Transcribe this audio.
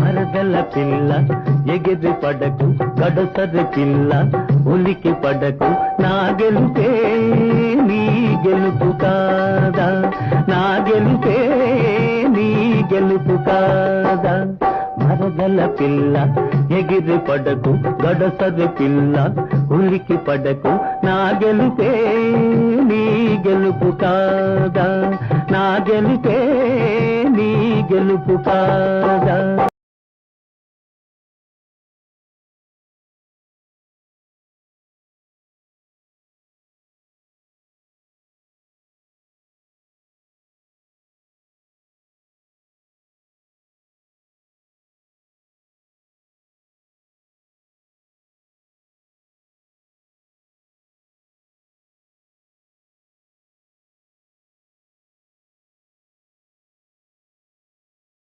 మరదల పిల్ల ఎగిరి పడకు గడసరి పిల్ల ఉలికి పడకు నా గెలుపే నీ గెలుపు కాదా నా గెలుపే నీ గెలుపు కాదా మరదల పిల్ల ఎగిరి పడకు గడసరి పిల్ల ఉలికి పడకు నా గెలుపే నీ గెలుపు కాదా నా గెలుపే నీ గెలుపు కాదా